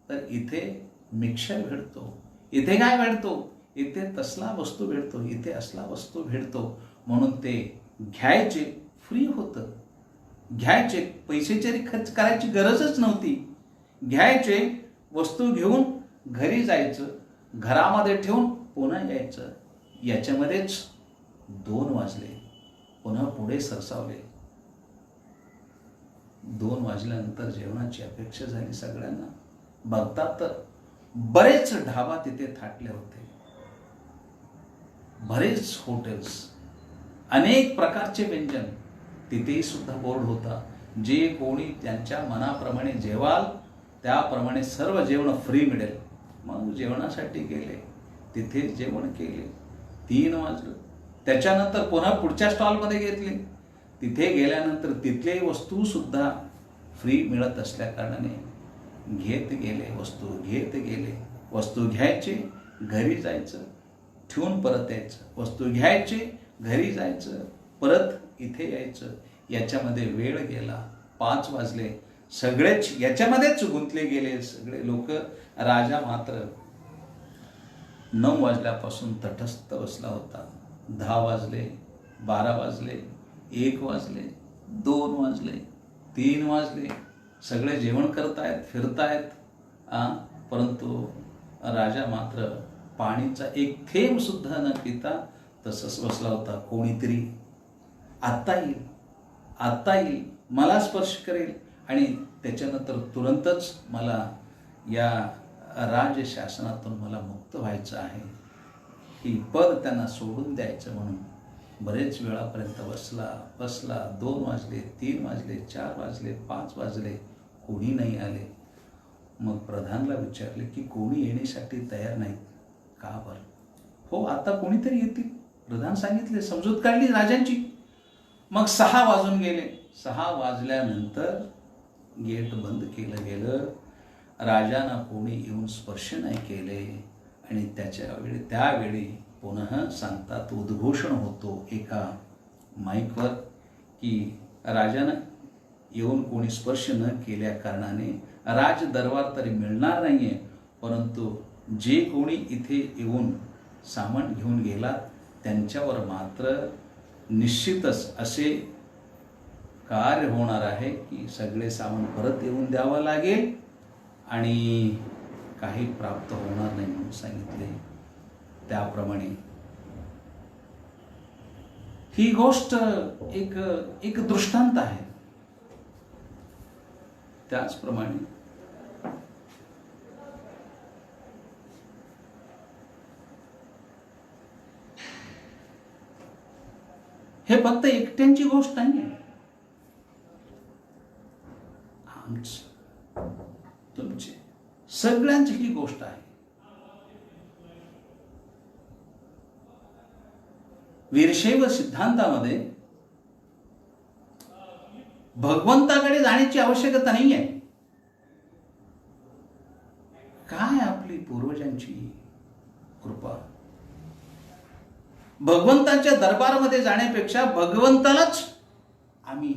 [SPEAKER 3] तर इथे मिक्सर भेटतो, इथे काय भेटतो, इथे तसला वस्तू भेटतो, इथे असला वस्तू भेटतो. म्हणून ते घ्यायचे फ्री होतं. घ्यायचे, पैशाची खर्च करायची गरजच नव्हती. घ्यायचे, वस्तू घेऊन घरी जायचं, घरामध्ये ठेवून पुन्हा यायचं. याच्यामध्येच 2 वाजले. पुन्हा पुढे सरसावले. 2 वाजल्यानंतर जेवणाची अपेक्षा झाली सगळ्यांना. बघतात तर बरेच ढाबा तिथे थाटले होते, बरेच हॉटेल्स, अनेक प्रकारचे व्यंजन. तिथेही सुद्धा बोर्ड होता, जे कोणी त्यांच्या मनाप्रमाणे जेवाल त्याप्रमाणे सर्व जेवण फ्री मिळेल. मग जेवणासाठी गेले, तिथे जेवण केले. 3 वाजलं. त्याच्यानंतर पुन्हा पुढच्या स्टॉलमध्ये घेतले. तिथे गेल्यानंतर तिथले वस्तू सुद्धा फ्री मिळत असल्या कारणाने घेत गेले, वस्तू घ्यायचे, घरी जायचं, ठेवून परत यायचं, वस्तू घ्यायचे, घरी जायचं, परत इथे यायचं. याच्यामध्ये वेळ गेला. 5 वाजले. सगळेच याच्यामध्येच गुंतले गेले सगळे लोक. राजा मात्र 9 वाजल्यापासून तटस्थ बसला होता. 10 वाजले, 12 वाजले, 1 वाजले, 2 वाजले, 3 वाजले. सगळे जेवण करतायत, फिरतायत, परंतु राजा मात्र पाणीचा एक थेंब सुद्धा न पिता तसंच बसला होता. कोणीतरी आत्ता येईल, मला स्पर्श करेल आणि त्याच्यानंतर तुरंतच मला या राजशासनातून मला मुक्त व्हायचं आहे, ही पद त्यांना सोडून द्यायचं. म्हणून बरेच वेळापर्यंत बसला. 2 वाजले, 3 वाजले, 4 वाजले, 5 वाजले, कोणी नाही आले. मग प्रधानला विचारले की कोणी येण्यासाठी तयार नाही का बरं? हो, आता कोणीतरी येतील. प्रधान सांगितले, समजूत काढली राजांची. मग 6 वाजून गेले. 6 वाजल्यानंतर गेट बंद केलं गेलं. राजांना कोणी येऊन स्पर्श नाही केले. आणि त्यावेळी पुन्हा सांगतात, उद्घोषण होतो एका माईकवर की राजानं येऊन कोणी स्पर्श न केल्या कारणाने राज दरबार तरी मिळणार नाहीये, परंतु जे कोणी इथे येऊन सामान घेऊन गेला त्यांच्यावर मात्र निश्चितच असे कार्य होणार आहे की सगळे सामान परत येऊन द्यावं लागेल आणि काही प्राप्त होणार नाही म्हणून सांगितले. त्याप्रमाणे ही गोष्ट एक दृष्टांत आहे. त्याचप्रमाणे हे फक्त एकट्यांची गोष्ट नाही, तुमची सगळ्यांची ही गोष्ट आहे. वीरशैव सिद्धांतामध्ये भगवंताकडे जाण्याची आवश्यकता नाही आहे. काय आपली पूर्वजांची कृपा. भगवंताच्या दरबारमध्ये जाण्यापेक्षा भगवंतालाच आम्ही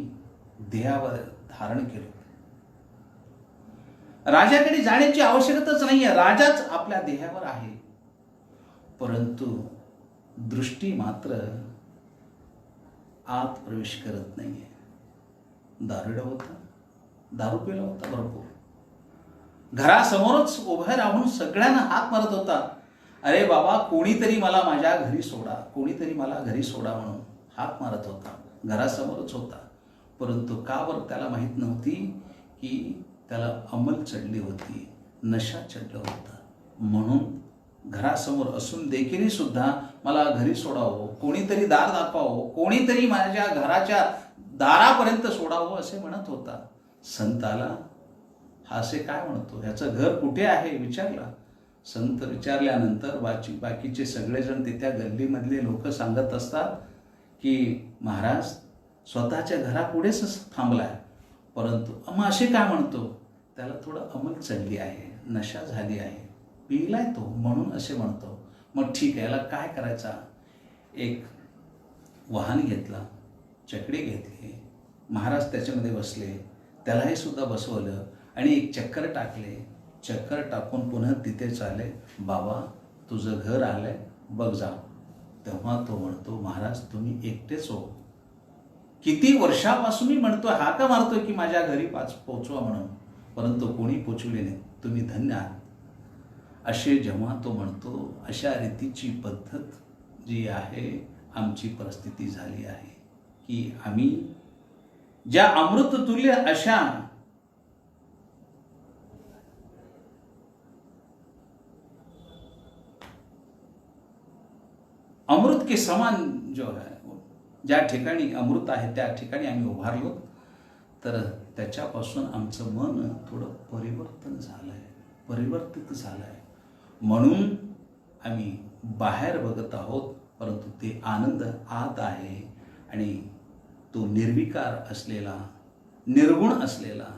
[SPEAKER 3] देहावर धारण केलं. राजाकडे जाण्याची आवश्यकताच नाही आहे, राजाच आपल्या देहावर आहे. परंतु दृष्टी मात्र आत प्रवेश करत नाहीये. दारुडा होता, दारू पिला होता भरपूर. घरासमोरच उभा राहून सगळ्यांना हात मारत होता, अरे बाबा कोणीतरी मला माझ्या घरी सोडा, कोणीतरी मला घरी सोडा म्हणून हात मारत होता. घरासमोरच होता. परंतु का बरं त्याला माहीत नव्हती की त्याला अंमल चढली होती, नशा चढला होता. म्हणून घरासमोर असून देखील सुद्धा मला घरी सोडावं, कोणीतरी दार दाखवावं, कोणीतरी माझ्या घराच्या दारापर्यंत सोडावं असे म्हणत होता. संत आला, हा असे काय म्हणतो, ह्याचं घर कुठे आहे विचारला. संत विचारल्यानंतर बाकीचे सगळेजण तिथल्या गल्लीमधले लोक सांगत असतात की महाराज स्वतःच्या घरापुढेच थांबलाय, परंतु मग असे काय म्हणतो, त्याला थोडं अंमल चढली आहे, नशा झाली आहे, पिलाय तो म्हणून असे म्हणतो. मग ठीक आहे, याला काय करायचा. एक वाहन घेतला, चकडी घेतली, महाराज त्याच्यामध्ये बसले, त्यालाही सुद्धा बसवलं आणि एक चक्कर टाकले. चक्कर टाकून पुन्हा तिथेच आले. बाबा तुझं घर आलंय बघ जा. तेव्हा तो म्हणतो, महाराज तुम्ही एकटेच हो. किती वर्षापासून मी म्हणतोय, हाका मारतोय की माझ्या घरी पोचवा म्हणून, परंतु कोणी पोचवले नाही. तुम्ही धन्य आहात. असे जेव्हा तो म्हणतो, अशा रीतीची पद्धत जी आहे आमची परिस्थिती झाली आहे की आम्ही ज्या अमृततुल्य अशा अमृत के समान जो है, ज्या ठिकाणी अमृत आहे त्या ठिकाणी आम्ही उभारलो, तर त्याच्यापासून आमचं मन थोडं परिवर्तित झालंय. म्हणून आम्ही बाहेर बघत आहोत, परंतु ते आनंद आत आहे. आणि तो निर्विकार असलेला, निर्गुण असलेला,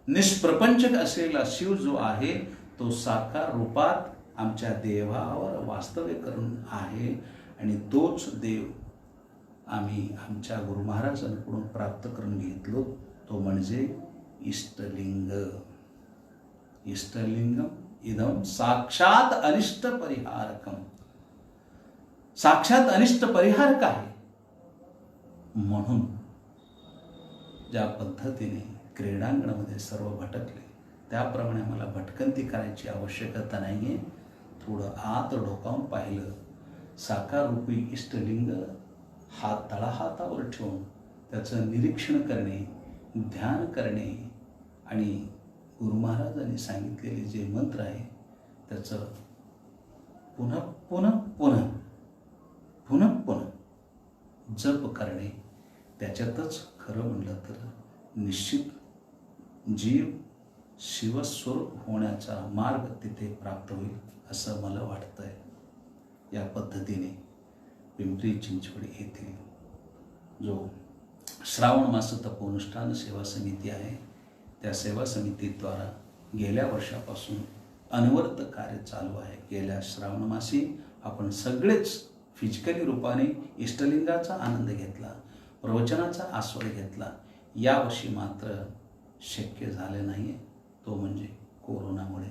[SPEAKER 3] निष्प्रपंचक असलेला शिव जो आहे तो साकार रूपात आमच्या देवावर वास्तव्य करून आहे. आणि तोच देव आम्ही आमच्या गुरु महाराजांकडून प्राप्त करून घेतलो, तो म्हणजे इष्टलिंग. इष्टलिंगम इदम साक्षात अनिष्ट परिहारकम. साक्षात अनिष्ट परिहारक आहे. म्हणून ज्या पद्धतीने क्रीडांगणामध्ये सर्व भटकले, त्याप्रमाणे मला भटकंती करायची आवश्यकता नाहीये. थोडं आत डोकावून पाहिलं, साकार रूपी इष्टलिंग हात तळहातावर ठेवून त्याचं निरीक्षण करणे, ध्यान करणे आणि गुरु महाराजांनी सांगितलेले जे मंत्र आहे त्याचं पुन्हा पुन्हा पुन्हा पुन्हा पुन्हा जप करणे, त्याच्यातच खरं म्हणलं तर निश्चित जीव शिवस्वरूप होण्याचा मार्ग तिथे प्राप्त होईल असं मला वाटतंय. या पद्धतीने पिंपरी चिंचवड येथील जो श्रावण मास तपोनुष्ठान सेवा समिती आहे, त्या सेवा समितीद्वारा गेल्या वर्षापासून अनवरत कार्य चालू आहे. गेल्या श्रावण मासी आपण सगळेच फिजिकली रूपाने इष्टलिंगाचा आनंद घेतला, प्रवचनाचा आस्वाद घेतला. यावर्षी मात्र शक्य झाले नाही, तो म्हणजे कोरोनामुळे.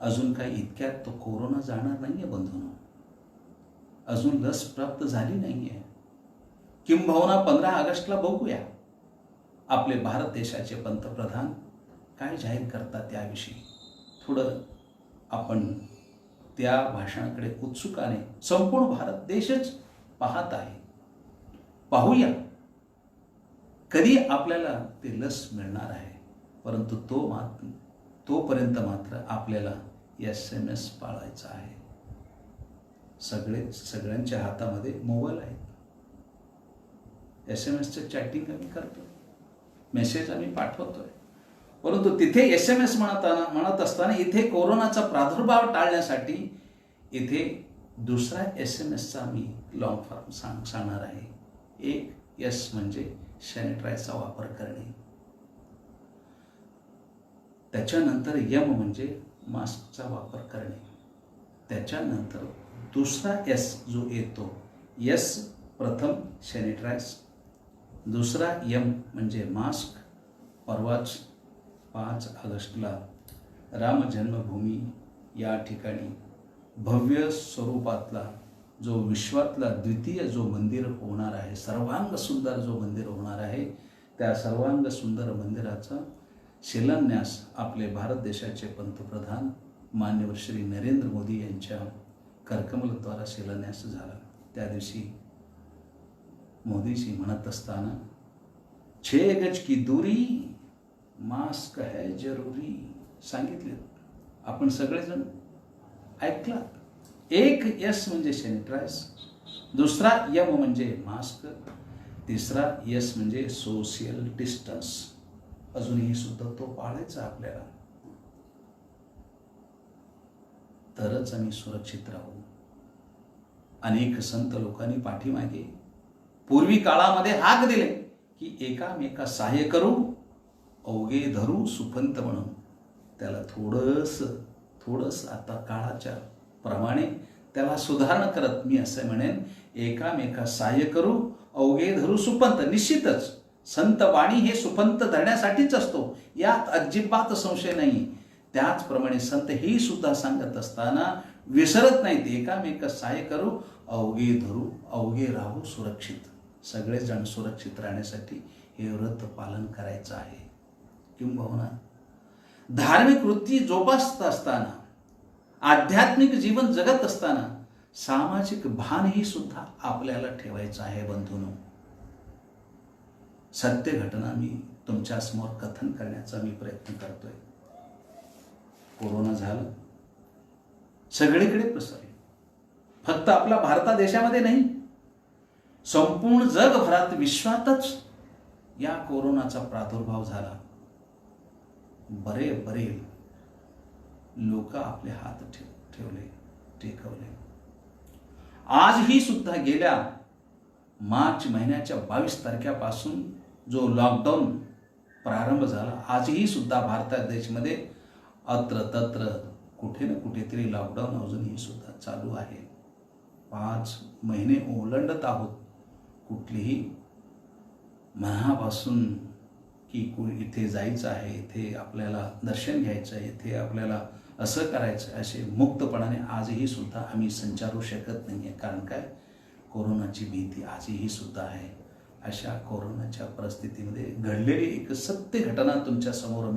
[SPEAKER 3] अजून काही इतक्यात तो कोरोना जाणार नाहीये बंधूंनो. अजून लस प्राप्त झाली नाहीये. किंबहुना 15 ऑगस्टला बघूया आपले भारत देशाचे पंतप्रधान काय जाहीर करतात त्याविषयी. थोडं आपण त्या भाषणाकडे उत्सुकाने संपूर्ण भारत देशच पाहत आहे. पाहूया कधी आपल्याला ते लस मिळणार आहे. परंतु तोपर्यंत मात्र आपल्याला SMS पाळायचा आहे. सगळ्यांच्या हातामध्ये मोबाईल आहेत. SMS चॅटिंग आम्ही करतोय, मेसेज आम्ही पाठवतोय. परंतु तिथे SMS म्हणत असताना इथे कोरोनाचा प्रादुर्भाव टाळण्यासाठी इथे दुसरा SMSचा मी लॉंग फॉर्म सांगणार आहे. एक S म्हणजे सॅनिटायझरचा वापर करणे, त्याच्यानंतर M म्हणजे मास्कचा वापर करणे, त्याच्यानंतर दुसरा S जो येतो, S प्रथम सॅनिटायझर, दुसरा M म्हणजे मास्क. परवाच 5 ऑगस्टला राम जन्मभूमी या ठिकाणी भव्य स्वरूपातला जो विश्वातला द्वितीय जो मंदिर होणार आहे, सर्वांग सुंदर जो मंदिर होणार आहे, त्या सर्वांग सुंदर मंदिराचा शिलान्यास आपले भारत देशाचे पंतप्रधान मान्यवर श्री नरेंद्र मोदी यांच्या करकमलद्वारा शिलान्यास झाला. त्या दिवशी मोदीजी म्हणत असताना 6 गज की दूरी, मास्क है जरूरी सांगितले. आपण सगळेजण ऐकला. एक S म्हणजे सॅनिटायझर, दुसरा M म्हणजे मास्क, तिसरा S म्हणजे सोशल डिस्टन्स. अजूनही सुद्धा तो पाळायचा आपल्याला, तरच आम्ही सुरक्षित राहू. अनेक संत लोकांनी पाठीमागे पूर्वी काळामध्ये हाक दिले की एकामेका सहाय्य करू, अवघे धरू सुपंत म्हणून. त्याला थोडंसं आता काळाच्या प्रमाणे त्याला सुधारणा करत मी असं म्हणेन, एकामेका सहाय्य करू, अवघे धरू सुपंत. निश्चितच संत वाणी हे सुपंत धरण्यासाठीच असतो, यात अजिबात संशय नाही. त्याचप्रमाणे संत ही सुद्धा सांगत असताना विसरत नाहीत, एकामेका सहाय्य करू, अवघे धरू, अवघे राहू सुरक्षित. सगळेच जण सुरक्षित राहण्यासाठी हे व्रत पालन करायचं आहे. किंबहुना धार्मिक वृत्ती जोपासत असताना, आध्यात्मिक जीवन जगत असताना सामाजिक भानही सुद्धा आपल्याला ठेवायचं आहे. बंधूंनो, सत्य घटना मी तुमच्या समोर कथन करण्याचा मी प्रयत्न करतोय. कोरोना झालं, सगळीकडे पसरले. फक्त आपला भारत देशामध्ये नाही, संपूर्ण जगभरात, विश्वातच या कोरोनाचा प्रादुर्भाव झाला. बरे लोक आपले हात टेकवले. आजही सुद्धा गेल्या मार्च महिन्याच्या 22 तारखेपासून जो लॉकडाऊन प्रारंभ झाला, आजही सुद्धा भारत देशामध्ये अत्र तत्र कुठे ना कुठेतरी लॉकडाऊन अजूनही सुद्धा चालू आहे. 5 महिने ओलांडत आहोत. कुठलीही मनापासून की इथे जायचं आहे, इथे आपल्याला दर्शन घ्यायचं आहे, इथे आपल्याला असं करायचं, असे मुक्तपणाने आजही सुद्धा आम्ही संचारू शकत नाही आहे. कारण काय, कोरोनाची भीती आजही सुद्धा आहे. अशा कोरोनाच्या परिस्थितीमध्ये घडलेली एक सत्य घटना तुमच्या समोर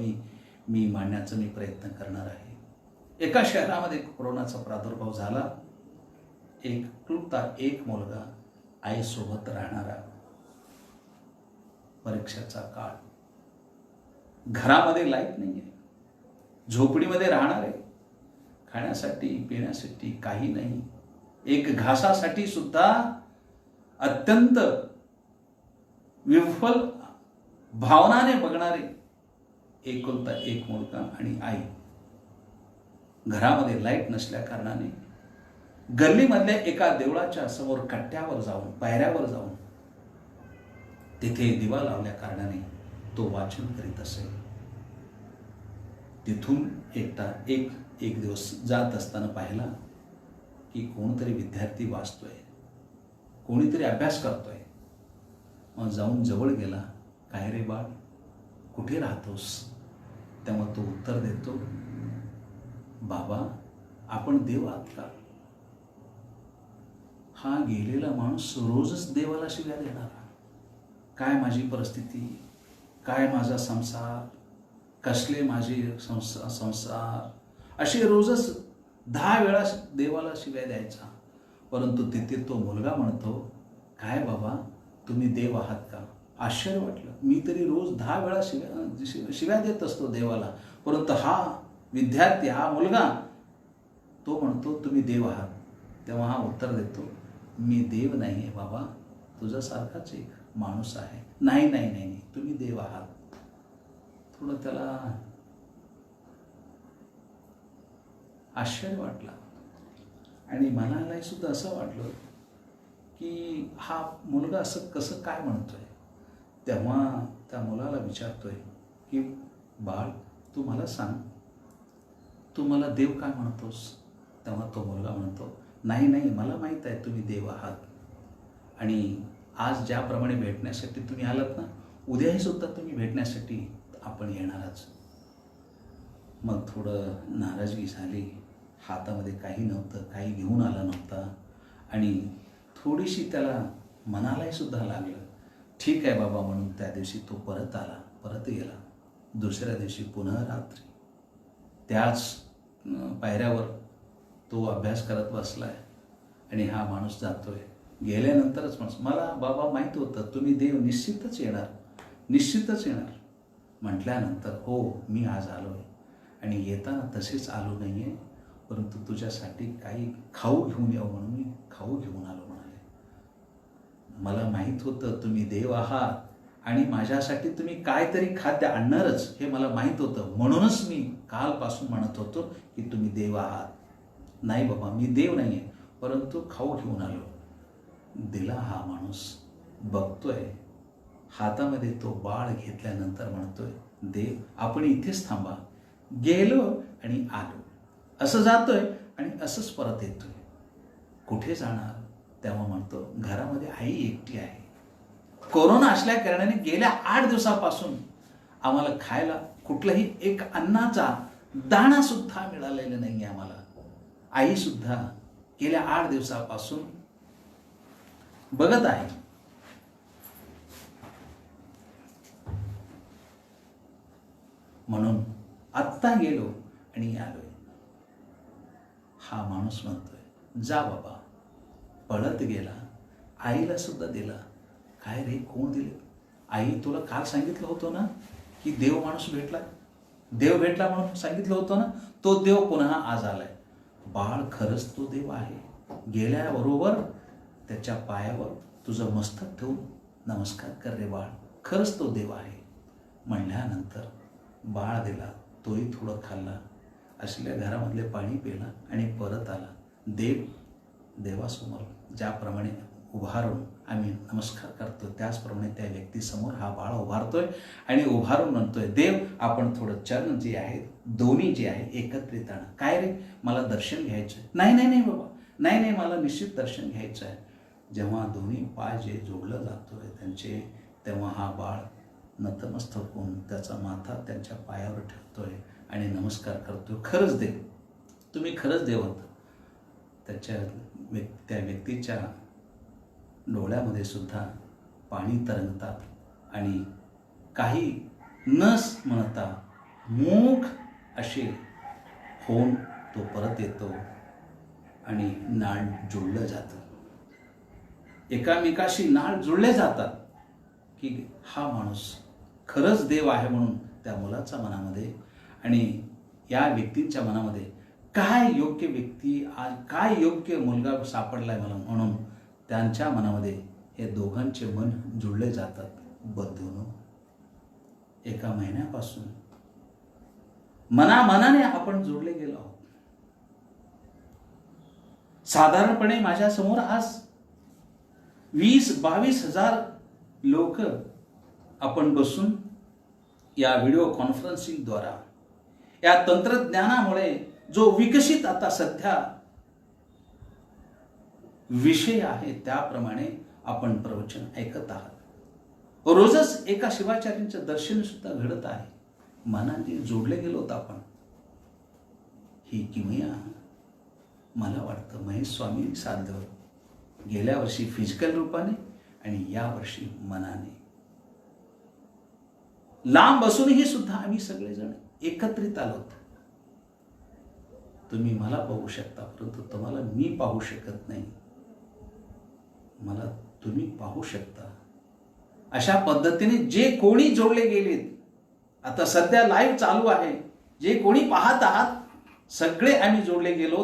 [SPEAKER 3] मी मांडण्याचा मी प्रयत्न करणार आहे. एका शहरामध्ये कोरोनाचा प्रादुर्भाव झाला. एक मुलगा आईसोबत राहणारा, परीक्षेचा काळ, घरामध्ये लाईट नाही आहे, झोपडीमध्ये राहणार आहे, खाण्यासाठी पिण्यासाठी काही नाही, एक घासासाठी सुद्धा अत्यंत विफल भावनाने बघणारे एकुलता एक मुलगा आणि आई. घरामध्ये लाईट नसल्या कारणाने गल्लीमधल्या एका देवळाच्या समोर कट्ट्यावर जाऊन, पायऱ्यावर जाऊन तिथे दिवा लावल्या कारणाने तो वाचन करीत असे. तिथून एक दिवस जात असताना पाहिला की कोणतरी विद्यार्थी वाचतोय, कोणीतरी अभ्यास करतोय. मग जाऊन जवळ गेला. काय रे बाळ, कुठे राहतोस? तेव्हा तो उत्तर देतो, बाबा आपण देव आहात का? हा गेलेला माणूस रोजच देवाला शिव्या देणारा. काय माझी परिस्थिती, काय माझा संसार, कसले माझे संसार, असे रोजच 10 वेळा देवाला शिव्या द्यायचा. परंतु तिथे तो मुलगा म्हणतो, काय बाबा तुम्ही देव आहात का? आश्चर्य वाटलं. मी तरी रोज 10 वेळा शिव्या देत असतो देवाला, परंतु हा विद्यार्थी, हा मुलगा, तो म्हणतो तुम्ही देव आहात. तेव्हा हा उत्तर देतो, मी देव नाही आहे बाबा, तुझ्यासारखाच एक माणूस आहे. नाही, तुम्ही देव आहात. थोडं त्याला आश्चर्य वाटलं आणि मनालाही सुद्धा असं वाटलं की हा मुलगा असं कसं काय म्हणतोय. तेव्हा त्या मुलाला विचारतोय की बाळ, तू मला सांग, तू मला देव काय म्हणतोस? तेव्हा तो मुलगा म्हणतो, नाही, मला माहीत आहे तुम्ही देव आहात आणि आज ज्याप्रमाणे भेटण्यासाठी तुम्ही आलात ना, उद्याही सुद्धा तुम्ही भेटण्यासाठी आपण येणारच. मग थोडं नाराजगी झाली. हातामध्ये काही नव्हतं, काही घेऊन आला नव्हता आणि थोडीशी त्याला मनालाही सुद्धा लागलं. ठीक आहे बाबा म्हणून त्या दिवशी तो परत गेला. दुसऱ्या दिवशी पुन्हा रात्री त्याच पायऱ्यावर तो अभ्यास करत बसलाय आणि हा माणूस जातोय. गेल्यानंतरच माणूस, मला बाबा माहीत होतं तुम्ही देव निश्चितच येणार म्हटल्यानंतर, हो मी आज आलोय आणि येताना तसेच आलो नाही आहे, परंतु तुझ्यासाठी काही खाऊ घेऊन यावं म्हणून मी खाऊ घेऊन आलो म्हणाले. मला माहीत होतं तुम्ही देव आहात आणि माझ्यासाठी तुम्ही काहीतरी खाद्य आणणारच हे मला माहीत होतं, म्हणूनच मी कालपासून म्हणत होतो की तुम्ही देव आहात. नाही बाबा मी देव नाही आहे, परंतु खाऊ घेऊन आलो. दिला हा माणूस, बघतोय हातामध्ये तो बाळ घेतल्यानंतर म्हणतोय, देव आपण इथेच थांबा. गेलो आणि आलो, असं जातोय आणि असंच परत येतोय. कुठे जाणार? तेव्हा म्हणतो, घरामध्ये आई एकटी आहे. कोरोना असल्या कारणाने गेल्या 8 दिवसापासून आम्हाला खायला कुठलाही एक अन्नाचा दाणा सुद्धा मिळालेला नाही आम्हाला. आई सुद्धा गेल्या 8 दिवसापासून बघत आहे. म्हणून आत्ता गेलो आणि आलोय. हा माणूस म्हणतोय जा बाबा. पळत गेला, आईला सुद्धा दिला. काय रे, कोण दिले? आई, तुला काल सांगितलं होतं ना की देव माणूस भेटला, देव भेटला म्हणून सांगितलं होतं ना. तो देव पुन्हा आज आलाय. बाळ, खरंच तो देव आहे. गेल्याबरोबर त्याच्या पायावर तुझं मस्तक ठेवून नमस्कार कर रे बाळ, खरंच तो देव आहे म्हणल्यानंतर बाळ दिला. तोही थोडं खाल्ला, असल्या घरामधले पाणी पिला आणि परत आला. देवासमोर ज्याप्रमाणे उभारून आम्ही नमस्कार करतो त्याचप्रमाणे त्या व्यक्तीसमोर हा बाळ उभारतोय आणि उभारून म्हणतोय, देव, आपण थोडं चरण जे आहेत दोन्ही जे आहे एकत्रित आणा. काय रे, मला दर्शन घ्यायचं आहे. नाही बाबा, नाही, मला निश्चित दर्शन घ्यायचं आहे. जेव्हा दोन्ही पाय जे जोडलं जातोय त्यांचे, तेव्हा हा बाळ नतमस्तक होऊन त्याचा माथा त्यांच्या पायावर ठेवतोय आणि नमस्कार करतोय. खरंच देव, तुम्ही खरंच देव होता. त्या व्यक्तीच्या डोळ्यामध्ये सुद्धा पाणी तरंगतात आणि काही नस म्हणता मूक असे होऊन तो परत येतो आणि नाळ जुळलं जातं. एकामेकाशी नाळ जुळले जातात की हा माणूस खरंच देव आहे म्हणून त्या मुलाच्या मनामध्ये आणि या व्यक्तीच्या मनामध्ये काय योग्य व्यक्ती, काय योग्य मुलगा सापडलाय मला म्हणून त्यांच्या मनामध्ये हे दोघांचे मन जुळले जातात. बंधूंनो, एका महिन्यापासून मनाने आपण जोडले गेलो आहोत. साधारणपणे माझ्या समोर आज 20-22 हजार लोक आपण बसून या व्हिडिओ कॉन्फरन्सिंगद्वारा, या तंत्रज्ञानामुळे जो विकसित आता सध्या विषय आहे त्याप्रमाणे आपण प्रवचन ऐकत आहात. रोजच एका शिवाचार्यांचं दर्शन सुद्धा घडत आहे. मनाने जोडले गेलो होत आपण. ही किमया मला वाटतं महेश स्वामी साधलं गेल्या वर्षी फिजिकल रूपाने आणि या वर्षी मनाने. लांब बसूनही सुद्धा आम्ही सगळेजण एकत्रित आलोत. तुम्ही मला पाहू शकता परंतु तुम्हाला मी पाहू शकत नाही. मला तुम्ही पाहू शकता. अशा पद्धतीने जे कोणी जोडले गेलेत, आता सध्या लाईव्ह चालू आहे, जे कोणी पाहत आहात सगळे आम्ही जोडले गेलो.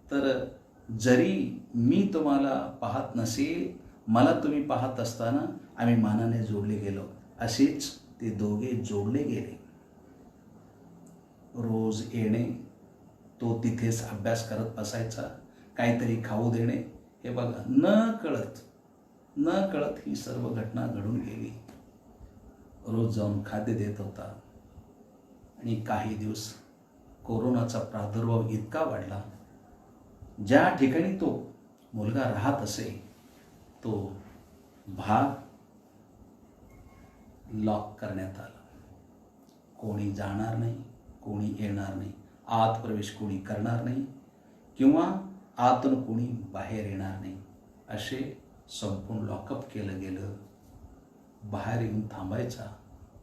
[SPEAKER 3] तर जरी मी तुम्हाला पाहत नसेल, मला तुम्ही पाहत असताना आम्ही मनाने जोडले गेलो. असेच ते दोघे जोडले गेले. रोज येणे, तो तिथेच अभ्यास करत बसायचा, काहीतरी खाऊ देणे. हे बघा, न कळत ही सर्व घटना घडून गेली. रोज जाऊन खाद्य देत होता आणि काही दिवस कोरोनाचा प्रादुर्भाव इतका वाढला, ज्या ठिकाणी तो मुलगा राहत असे तो भाग लॉक करण्यात आला. कोणी जाणार नाही, कोणी येणार नाही, आत प्रवेश कोणी करणार नाही किंवा आतून कोणी बाहेर येणार नाही, असे संपूर्ण लॉकअप केलं गेलं. बाहेर येऊन थांबायचा,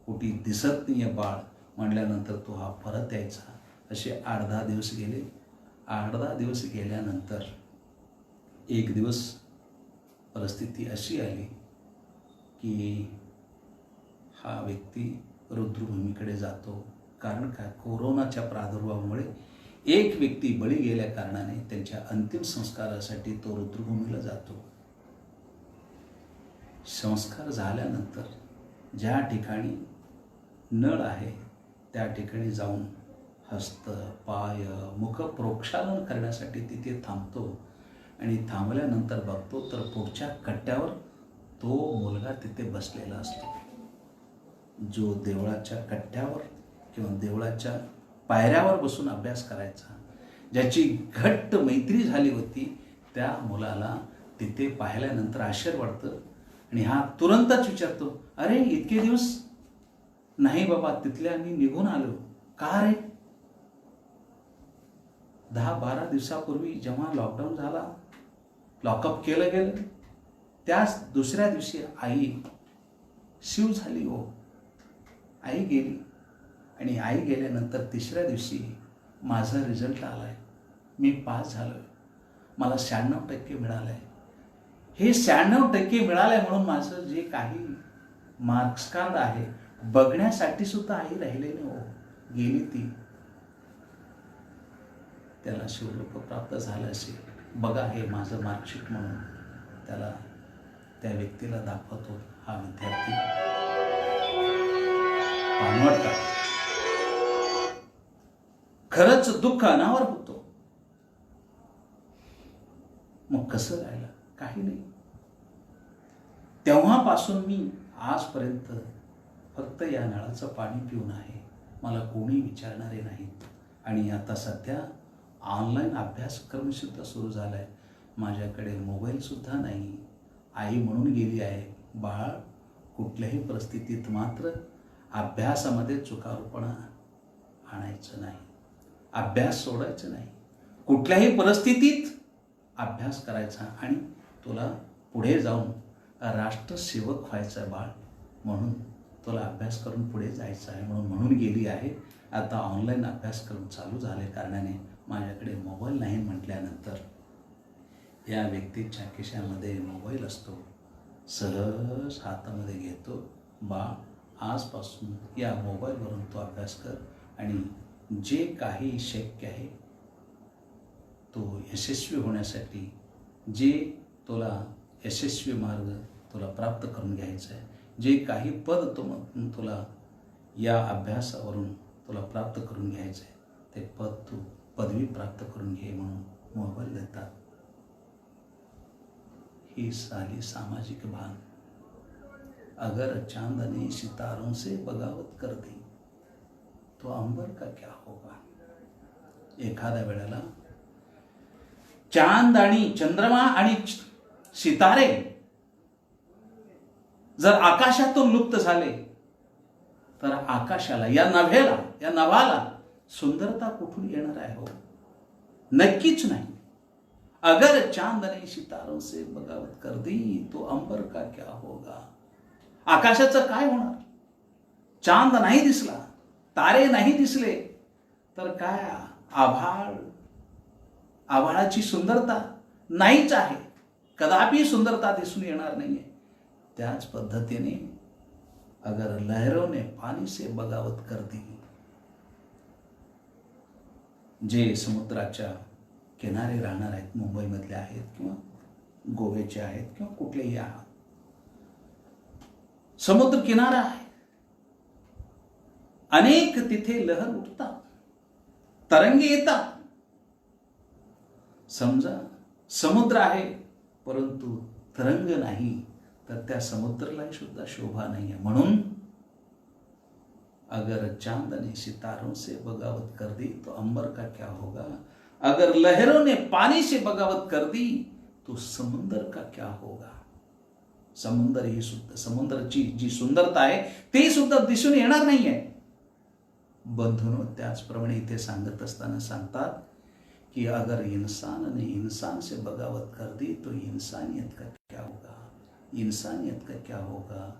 [SPEAKER 3] कुठे दिसत नाही बाळ म्हणल्यानंतर तो हा परत यायचा. असे 8-10 दिवस गेले. 8-10 दिवस गेल्यानंतर एक दिवस परिस्थिती अशी आली की हा व्यक्ती रुद्रभूमीकडे जातो. कारण काय, कोरोनाच्या प्रादुर्भावामुळे एक व्यक्ती बळी गेल्या कारणाने त्यांच्या अंतिम संस्कारासाठी तो रुद्रभूमीला जातो. संस्कार झाल्यानंतर ज्या ठिकाणी नळ आहे त्या ठिकाणी जाऊन हस्त, पाय, मुख प्रोक्षालन करण्यासाठी तिथे थांबतो आणि थांबल्यानंतर बघतो तर पुढच्या कट्ट्यावर तो मुलगा तिथे बसलेला असतो. जो देवळाच्या कट्ट्यावर किंवा देवळाच्या पायऱ्यावर बसून अभ्यास करायचा, ज्याची घट्ट मैत्री झाली होती, त्या मुलाला तिथे पाहिल्यानंतर आश्चर्य वाटतं आणि हा तुरंतच विचारतो, अरे इतके दिवस? नाही बाबा, तिथल्या मी निघून आलो. का रे? 10-12 दिवसापूर्वी जेव्हा लॉकडाऊन झाला, लॉकअप केलं गेलं, त्याच दुसऱ्या दिवशी आई शिव झाली हो. आई गेली आणि आई गेल्यानंतर तिसऱ्या दिवशी माझा रिझल्ट आलाय. मी पास झालोय. मला 96% मिळालंय. हे 96% मिळालंय म्हणून माझं जे काही मार्क्स कार्ड आहे बघण्यासाठी सुद्धा आई राहिले नाही हो. गेली ती. त्याला शिवरूप प्राप्त झालं असेल. बघा हे माझं मार्कशीट म्हणून त्याला त्या व्यक्तीला दाखवतो. हा विद्यार्थी पानवट का? खरंच दुःख अनावर होतो. मग कसं राहिलं? काही नाही. तेव्हापासून मी आजपर्यंत फक्त या नळाचं पाणी पिऊन आहे. मला कोणी विचारणारे नाहीत. आणि आता सध्या ऑनलाईन अभ्यासक्रम सुद्धा सुरू झालाय. माझ्याकडे मोबाईल सुद्धा नाही. आई म्हणून गेली आहे, बाळ कुठल्याही परिस्थितीत मात्र अभ्यासामध्ये चुकारूपणा आणायचं नाही. अभ्यास सोडायचं नाही. कुठल्याही परिस्थितीत अभ्यास करायचा आणि तुला पुढे जाऊन राष्ट्रसेवक व्हायचं आहे बाळ. म्हणून तुला अभ्यास करून पुढे जायचं आहे म्हणून गेली आहे. आता ऑनलाईन अभ्यासक्रम चालू झाले कारणाने माझ्याकडे मोबाईल नाही म्हटल्यानंतर या व्यक्तीच्या खिशामध्ये मोबाईल असतो. सहज हातामध्ये घेतो. बाळ आजपासून या मोबाईलवरून तो अभ्यास कर आणि जे काही शक्य आहे तो यशस्वी होण्यासाठी जे तुला यशस्वी मार्ग तुला प्राप्त करून घ्यायचा आहे, जे काही पद तुला या अभ्यासावरून तुला प्राप्त करून घ्यायचं आहे ते पद तू पदवी प्राप्त करून घे म्हणून मोबाईल देतात. ही साली सामाजिक भान. अगर चांदनी सितारों से बगावत कर दी तो अंबर का क्या होगा. एखाद्या वेळेला चांद आणि चंद्रमा आणि सितारे जर आकाशातून लुप्त झाले तर आकाशाला या नभाला सुंदरता कुठून येणार आहे हो. नक्कीच नाही. अगर चांद ने सितारों से बगावत कर दी तो अंबर का क्या होगा. आकाशाचं काय होणार. चांद नाही दिसला, तारे नाही दिसले तर काय आभाळाची सुंदरता नाहीच आहे. कदापि सुंदरता दिसून येणार नाहीये. त्याच पद्धतीने अगर लहरों ने पानी से बगावत कर दी, जे समुद्राच्या किनारे राहणार आहेत, मुंबईमधले आहेत किंवा गोव्याचे आहेत किंवा कुठलेही आहात, समुद्र किनारा आहे. अनेक तिथे लहर उठतात, तरंगे येतात. समजा समुद्र आहे परंतु तरंग नाही तर त्या समुद्राला सुद्धा शोभा नाही आहे. म्हणून अगर चांद ने सितारों से बगावत कर दी तो अंबर का क्या होगा. अगर लहरों ने पानी से बगावत कर दी तो समुद्र का क्या होगा. समुद्र ही सुद्धा समुद्राची जी सुंदरता आहे ते सुद्धा दिसून येणार नाहीये. बंधूंनो, त्याचप्रमाणे इथे सांगत असताना सांगतात कि अगर इंसान ने इंसान से बगावत कर दी तो इंसानियत का क्या होगा. इंसानियत का क्या होगा.